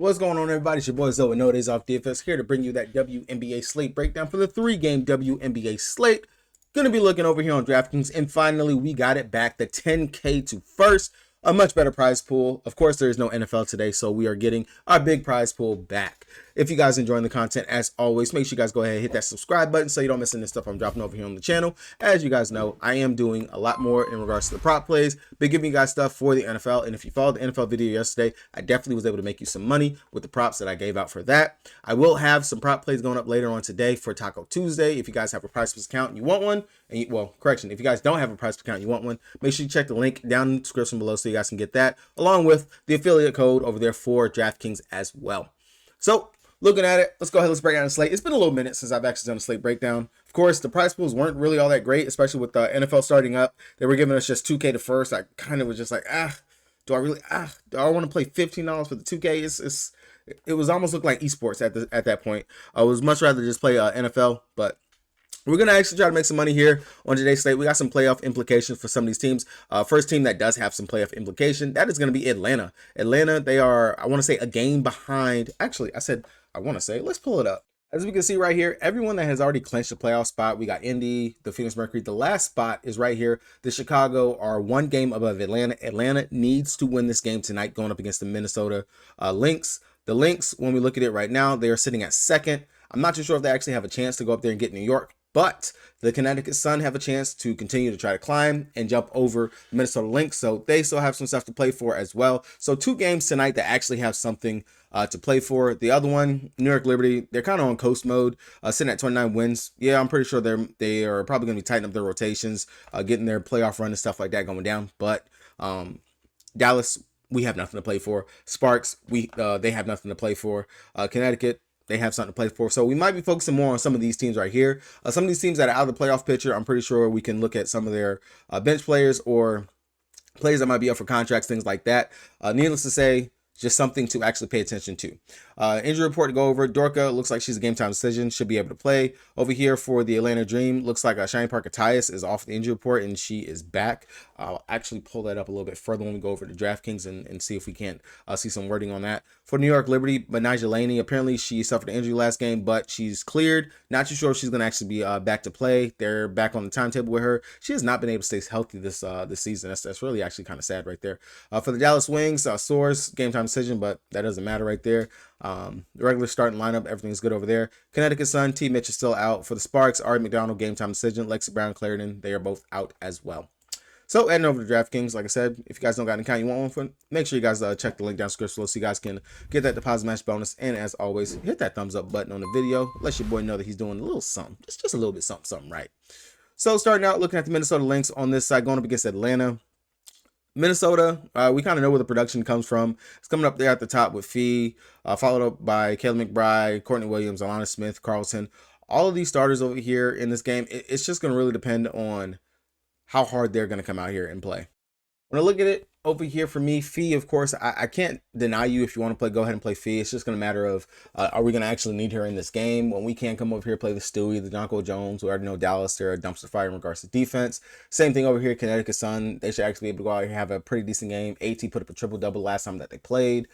What's going on, everybody? It's your boy Wnba Dfs here to bring you that WNBA slate breakdown for the 3-game WNBA slate. Gonna be looking over here on DraftKings, and finally we got it back, the 10K to first. A much better prize pool. Of course, there is no NFL today, so we are getting our big prize pool back. If you guys enjoying the content, as always, make sure you guys go ahead and hit that subscribe button so you don't miss any stuff I'm dropping over here on the channel. As you guys know, I am doing a lot more in regards to the prop plays, been giving you guys stuff for the NFL. And if you followed the NFL video yesterday, I definitely was able to make you some money with the props that I gave out for that. I will have some prop plays going up later on today for Taco Tuesday. If you guys have a price account and you want one, and well, correction, if you guys don't have a price account and you want one, make sure you check the link down in the description below so you guys can get that, along with the affiliate code over there for DraftKings as well. So, looking at it, let's go ahead, let's break down the slate. It's been a little minute since I've actually done a slate breakdown. Of course, the prize pools weren't really all that great, especially with the NFL starting up. They were giving us just 2K to first. I kind of was just like, do I want to play $15 for the 2K? It was almost look like esports at that point. I was much rather just play NFL, but we're going to actually try to make some money here on today's slate. We got some playoff implications for some of these teams. First team that does have some playoff implication, that is going to be Atlanta. Atlanta, they are, I want to say, a game behind. Actually, let's pull it up. As we can see right here, everyone that has already clinched a playoff spot, we got Indy, the Phoenix Mercury. The last spot is right here. The Chicago are one game above Atlanta. Atlanta needs to win this game tonight going up against the Minnesota Lynx. The Lynx, when we look at it right now, they are sitting at second. I'm not too sure if they actually have a chance to go up there and get New York, but the Connecticut Sun have a chance to continue to try to climb and jump over the Minnesota Lynx, so they still have some stuff to play for as well. So 2 games tonight that actually have something to play for. The other one, New York Liberty, they're kind of on coast mode, sitting at 29 wins. Yeah, I'm pretty sure they are probably going to be tightening up their rotations, getting their playoff run and stuff like that going down. But Dallas, we have nothing to play for. Sparks, they have nothing to play for. Connecticut, they have something to play for. So we might be focusing more on some of these teams right here. Some of these teams that are out of the playoff picture, I'm pretty sure we can look at some of their bench players or players that might be up for contracts, things like that. Needless to say, just something to actually pay attention to. Injury report to go over. Dorka looks like she's a game time decision, should be able to play. Over here for the Atlanta Dream, looks like Shiny Parker Tyus is off the injury report and she is back. I'll actually pull that up a little bit further when we go over to DraftKings and see if we can't see some wording on that. For New York Liberty, Benija Laney, apparently she suffered an injury last game, but she's cleared. Not too sure if she's going to actually be back to play. They're back on the timetable with her. She has not been able to stay healthy this season. That's really actually kind of sad right there. For the Dallas Wings, Soares, game time decision, but that doesn't matter right there. The regular starting lineup, everything's good over there. Connecticut Sun, T. Mitch is still out. For the Sparks, Ari McDonald, game time decision. Lexi Brown, Clarendon, they are both out as well. So, heading over to DraftKings, like I said, if you guys don't got an account you want one for, make sure you guys check the link down in the description below so you guys can get that deposit match bonus. And as always, hit that thumbs up button on the video. Let your boy know that he's doing a little something, just a little bit something right. So, starting out looking at the Minnesota Lynx on this side, going up against Atlanta. Minnesota, we kind of know where the production comes from. It's coming up there at the top with Fee, followed up by Kayla McBride, Courtney Williams, Alana Smith, Carlton. All of these starters over here in this game, it's just going to really depend on how hard they're going to come out here and play. When I look at it over here for me, Fee, of course, I can't deny you if you want to play, go ahead and play Fee. It's just going to matter of, are we going to actually need her in this game? When we can come over here, play the Stewie, the Jonko Jones. We already know Dallas, they're a dumpster fire in regards to defense. Same thing over here, Connecticut Sun. They should actually be able to go out here and have a pretty decent game. AT put up a triple-double last time that they played.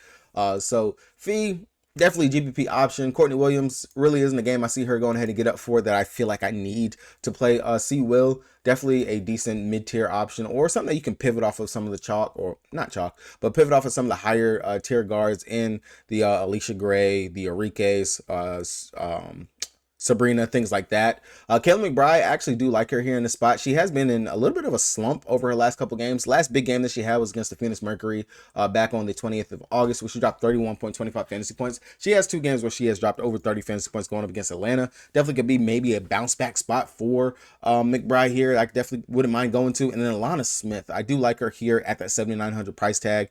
So Fee, definitely GPP option. Courtney Williams really isn't a game I see her going ahead and get up for that I feel like I need to play. C. Will, definitely a decent mid-tier option or something that you can pivot off of some of the chalk, or not chalk, but pivot off of some of the higher tier guards in the Alicia Gray, the Enriquez, Sabrina, things like that. Kayla McBride, I actually do like her here in the spot. She has been in a little bit of a slump over her last couple games. Last big game that she had was against the Phoenix Mercury back on the 20th of August, where she dropped 31.25 fantasy points. She has 2 games where she has dropped over 30 fantasy points going up against Atlanta. Definitely could be maybe a bounce back spot for McBride here. I definitely wouldn't mind going to. And then Alana Smith, I do like her here at that 7,900 price tag.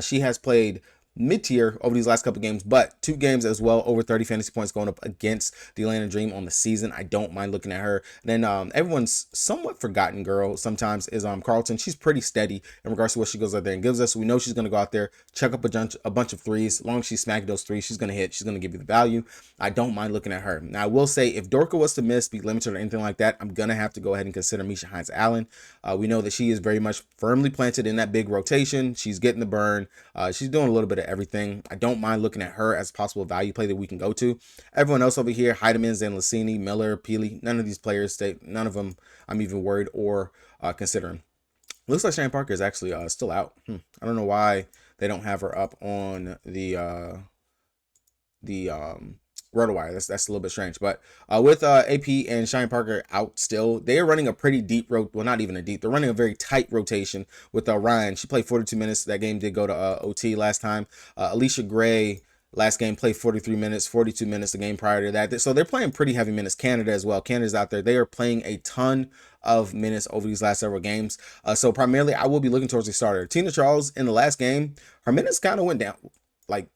She has played mid-tier over these last couple games, but 2 games as well, over 30 fantasy points going up against the Atlanta Dream on the season. I don't mind looking at her. And then everyone's somewhat forgotten girl sometimes is Carlton. She's pretty steady in regards to what she goes out there and gives us. We know she's going to go out there, check up a bunch of threes. As long as she's smacking those threes, she's going to hit. She's going to give you the value. I don't mind looking at her. Now, I will say, if Dorka was to miss, be limited or anything like that, I'm going to have to go ahead and consider Misha Hines-Allen. We know that she is very much firmly planted in that big rotation. She's getting the burn. She's doing a little bit of everything. I don't mind looking at her as a possible value play that we can go to. Everyone else over here, Heidemans and Lassini, Miller, Peely, none of these players, none of them I'm even worried or considering. Looks like Shane Parker is actually still out. I don't know why they don't have her up on the RotoWire. That's a little bit strange. But with AP and Shane Parker out still, they are running a pretty deep well, not even a deep. They're running a very tight rotation with Ryan. She played 42 minutes. That game did go to OT last time. Alicia Gray last game played 43 minutes, 42 minutes the game prior to that. So they're playing pretty heavy minutes. Canada as well. Canada's out there. They are playing a ton of minutes over these last several games. So primarily, I will be looking towards the starter. Tina Charles in the last game, her minutes kind of went down. Like,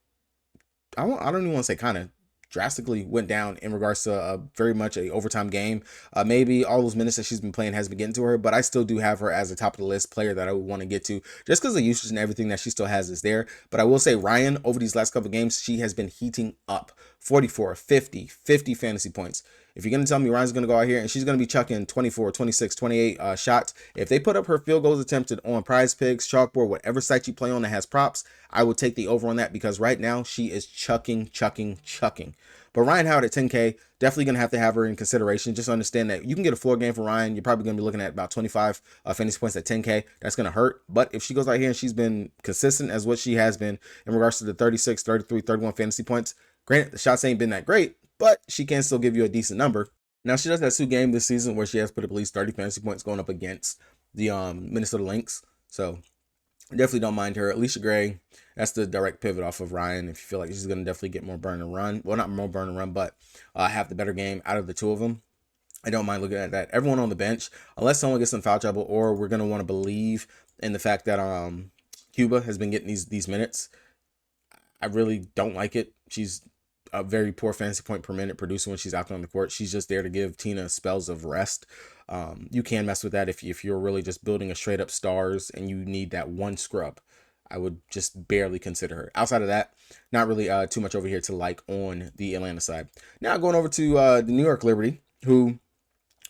I don't even want to say kind of, drastically went down in regards to very much a overtime game. Maybe all those minutes that she's been playing has been getting to her, but I still do have her as a top of the list player that I would want to get to just because the usage and everything that she still has is there. But I will say Ryan, over these last couple of games, she has been heating up. 44, 50 fantasy points. If you're going to tell me Ryan's going to go out here and she's going to be chucking 24, 26, 28 shots, if they put up her field goals attempted on Prize Picks, Chalkboard, whatever site you play on that has props, I would take the over on that because right now she is chucking. But Ryan Howard at 10K, definitely going to have her in consideration. Just understand that you can get a floor game for Ryan. You're probably going to be looking at about 25 fantasy points at 10K. That's going to hurt. But if she goes out here and she's been consistent as what she has been in regards to the 36, 33, 31 fantasy points, granted, the shots ain't been that great, but she can still give you a decent number. Now, she does have 2 games this season where she has put up at least 30 fantasy points going up against the Minnesota Lynx. So definitely don't mind her. Alicia Gray, that's the direct pivot off of Ryan. If you feel like she's going to definitely get more burn and run. Well, not more burn and run, but have the better game out of the two of them. I don't mind looking at that. Everyone on the bench, unless someone gets in foul trouble or we're going to want to believe in the fact that Cuba has been getting these minutes, I really don't like it. She's a very poor fantasy point per minute producer when she's out there on the court. She's just there to give Tina spells of rest. You can mess with that if you're really just building a straight up stars and you need that one scrub. I would just barely consider her. Outside of that, not really too much over here to like on the Atlanta side. Now going over to the New York Liberty, who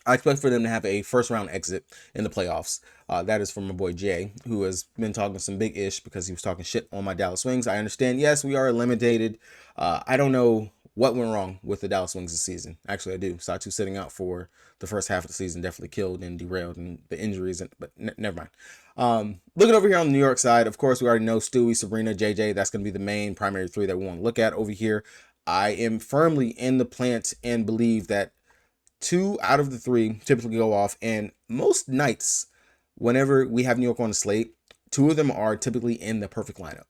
I expect for them to have a first round exit in the playoffs. That is from my boy Jay, who has been talking some big ish because he was talking shit on my Dallas Wings. I understand, yes, we are eliminated. I don't know what went wrong with the Dallas Wings this season. Actually, I do. Satu sitting out for the first half of the season definitely killed and derailed and the injuries, but never mind. Looking over here on the New York side, of course, we already know Stewie, Sabrina, JJ. That's going to be the main primary 3 that we want to look at over here. I am firmly in the plant and believe that 2 out of the 3 typically go off, and most nights whenever we have New York on the slate, 2 of them are typically in the perfect lineup.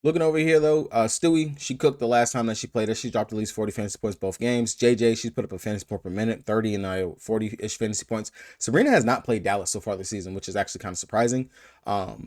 Looking over here though, Stewie, she cooked the last time that she played us. She dropped at least 40 fantasy points both games. JJ, she's put up a fantasy point per minute, 30 and 40-ish fantasy points. Sabrina has not played Dallas so far this season, which is actually kind of surprising.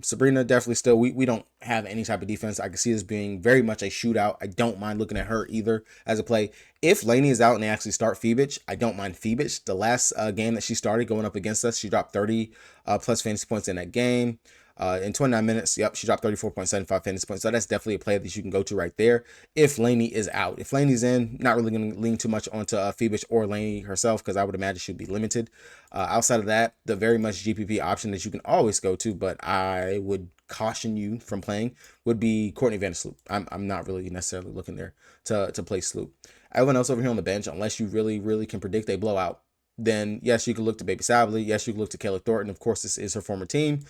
Sabrina definitely still, we don't have any type of defense. I can see this being very much a shootout. I don't mind looking at her either as a play. If Laney is out and they actually start Phoebich, I don't mind Phoebich. The last game that she started going up against us, she dropped 30 plus fantasy points in that game. In 29 minutes, yep, she dropped 34.75 fantasy points. So that's definitely a play that you can go to right there if Laney is out. If Laney's in, not really going to lean too much onto Phoebich or Laney herself because I would imagine she'd be limited. Outside of that, the very much GPP option that you can always go to, but I would caution you from playing, would be Courtney Vandersloot. I'm not really necessarily looking there to play Sloop. Everyone else over here on the bench, unless you really can predict a blowout, then yes, you can look to Baby Savely. Yes, you can look to Kayla Thornton. Of course, this is her former team.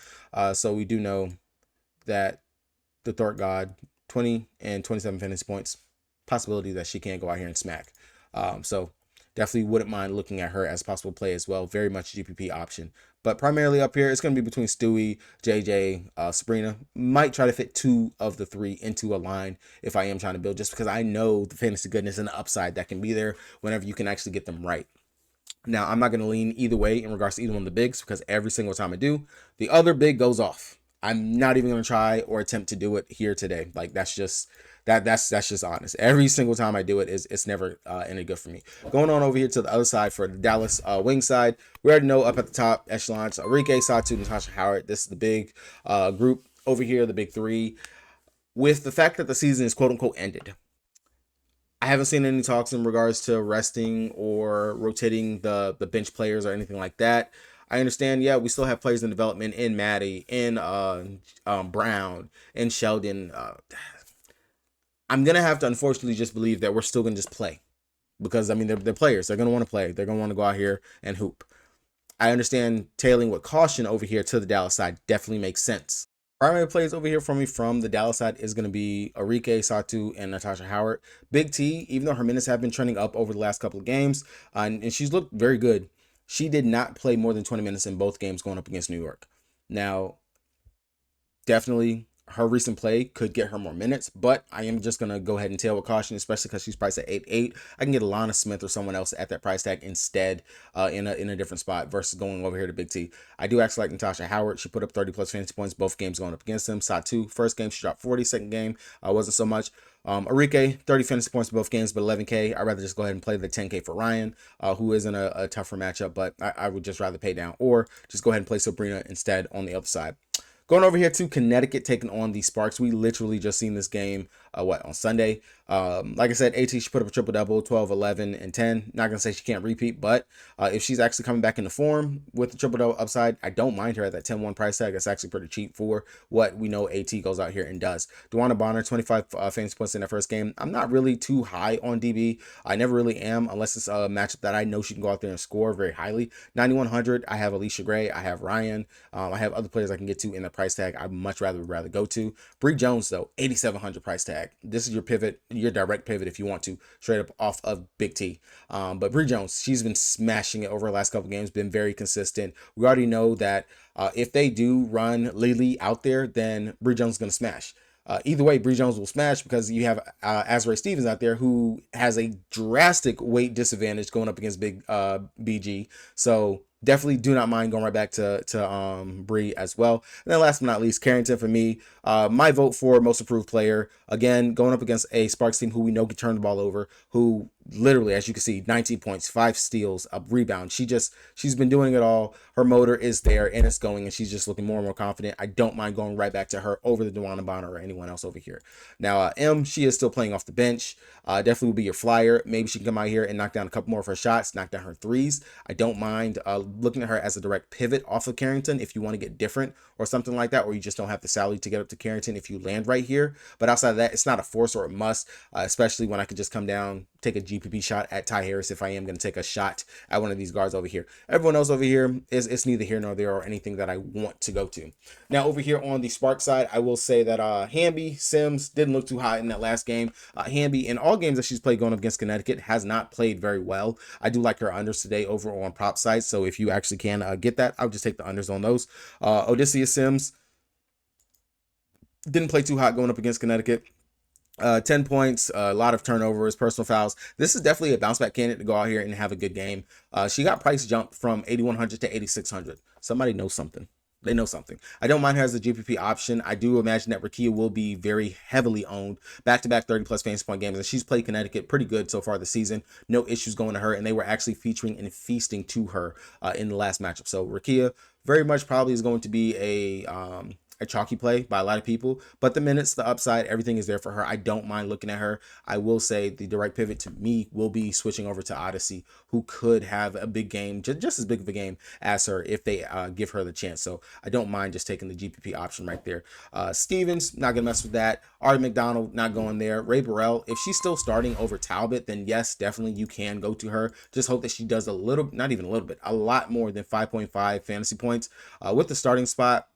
So we do know that the Thornton God, 20 and 27 fantasy points, possibility that she can go out here and smack. So definitely wouldn't mind looking at her as a possible play as well. Very much GPP option. But primarily up here, it's going to be between Stewie, JJ, Sabrina. Might try to fit 2 of the 3 into a line if I am trying to build, just because I know the fantasy goodness and the upside that can be there whenever you can actually get them right. Now, I'm not going to lean either way in regards to either one of the bigs because every single time I do, the other big goes off. I'm not even going to try or attempt to do it here today. Like, that's just that's just honest. Every single time I do it, it's never any good for me. Going on over here to the other side for the Dallas wing side, we already know up at the top echelons, Enrique, Satu, Natasha Howard. This is the big group over here, the big 3. With the fact that the season is quote unquote ended, I haven't seen any talks in regards to resting or rotating the bench players or anything like that. I understand, yeah, we still have players in development in Maddie, in Brown, in Sheldon. I'm going to have to unfortunately just believe that we're still going to just play. Because, I mean, they're players. They're going to want to play. They're going to want to go out here and hoop. I understand tailing with caution over here to the Dallas side definitely makes sense. Primary plays over here for me from the Dallas side is going to be Arike, Satu, and Natasha Howard. Big T, even though her minutes have been trending up over the last couple of games, and she's looked very good, she did not play more than 20 minutes in both games going up against New York. Now, definitely her recent play could get her more minutes, but I am just going to go ahead and tail with caution, especially because she's priced at 8.8. I can get Alana Smith or someone else at that price tag instead in a different spot versus going over here to Big T. I do actually like Natasha Howard. She put up 30 plus fantasy points, both games going up against him. Satu, first game, she dropped 40. Second game, wasn't so much. Arike, 30 fantasy points both games, but 11K. I'd rather just go ahead and play the 10K for Ryan, who is in a tougher matchup, but I would just rather pay down or just go ahead and play Sabrina instead on the other side. Going over here to Connecticut, taking on the Sparks. We literally just seen this game, on Sunday. Like I said, AT, she put up a triple-double, 12, 11, and 10. Not going to say she can't repeat, but if she's actually coming back into form with the triple-double upside, I don't mind her at that 10-1 price tag. That's actually pretty cheap for what we know AT goes out here and does. Wnba Bonner, 25 fantasy points in her first game. I'm not really too high on DB. I never really am, unless it's a matchup that I know she can go out there and score very highly. 9,100, I have Alicia Gray. I have Ryan. I have other players I can get to in the price tag I'd much rather go to. Bree Jones, though, 8,700 price tag. This is your pivot, your direct pivot if you want to, straight up off of Big T. But Bree Jones, she's been smashing it over the last couple games, been very consistent. We already know that if they do run Lily out there, then Bree Jones is going to smash. Either way, Bree Jones will smash because you have Azrae Stevens out there who has a drastic weight disadvantage going up against big BG. So definitely do not mind going right back to Bree as well. And then last but not least, Carrington for me. My vote for most improved player. Again, going up against a Sparks team who we know can turn the ball over, who literally, as you can see, 19 points, 5 steals, a rebound. She's been doing it all. Her motor is there and it's going, and she's just looking more and more confident. I don't mind going right back to her over the Wnba Bonner or anyone else over here. Now, she is still playing off the bench. Definitely will be your flyer. Maybe she can come out here and knock down a couple more of her shots, knock down her threes. I don't mind looking at her as a direct pivot off of Carrington if you want to get different or something like that, or you just don't have the salary to get up to Carrington if you land right here. But outside of that, it's not a force or a must, especially when I could just come down, take a GPP shot at Ty Harris if I am going to take a shot at one of these guards over here. Everyone else over here it's neither here nor there or anything that I want to go to. Now over here on the Spark side, I will say that Wnba Sims didn't look too hot in that last game. Wnba in all games that she's played going up against Connecticut has not played very well. I do like her unders today over on prop sites, so if you actually can get that, I'll just take the unders on those. Odysseus Sims didn't play too hot going up against Connecticut. 10 points, a lot of turnovers, personal fouls. This is definitely a bounce back candidate to go out here and have a good game. She got price jumped from 8,100 to 8,600. Somebody knows something. They know something. I don't mind her as a GPP option. I do imagine that Rakia will be very heavily owned. Back-to-back 30-plus fantasy point games, and she's played Connecticut pretty good so far this season. No issues going to her, and they were actually featuring and feasting to her in the last matchup. So Rakia very much probably is going to be a chalky play by a lot of people, but the minutes, the upside, everything is there for her. I don't mind looking at her. I will say the direct pivot to me will be switching over to Odyssey, who could have a big game, just as big of a game as her if they give her the chance. So I don't mind just taking the GPP option right there. Stevens, not gonna mess with that. Ari McDonald, not going there. Ray Burrell, if she's still starting over Talbot, then yes, definitely you can go to her. Just hope that she does a little, not even a little bit, a lot more than 5.5 fantasy points with the starting spot.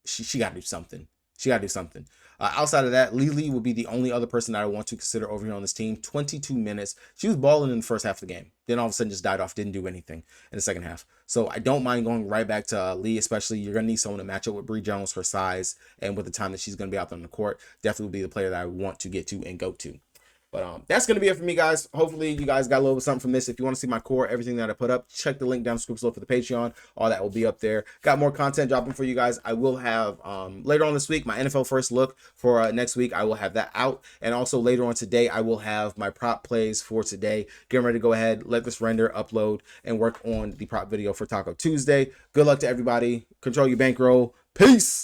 She got to do something. She got to do something. Outside of that, Lily will be the only other person that I want to consider over here on this team. 22 minutes. She was balling in the first half of the game. Then all of a sudden just died off, didn't do anything in the second half. So I don't mind going right back to Lee, especially you're going to need someone to match up with Bree Jones, her size, and with the time that she's going to be out there on the court. Definitely will be the player that I want to get to and go to. But that's going to be it for me, guys. Hopefully, you guys got a little bit something from this. If you want to see my core, everything that I put up, check the link down in the description below for the Patreon. All that will be up there. Got more content dropping for you guys. I will have, later on this week, my NFL first look for next week. I will have that out. And also later on today, I will have my prop plays for today. Getting ready to go ahead, let this render, upload, and work on the prop video for Taco Tuesday. Good luck to everybody. Control your bankroll. Peace.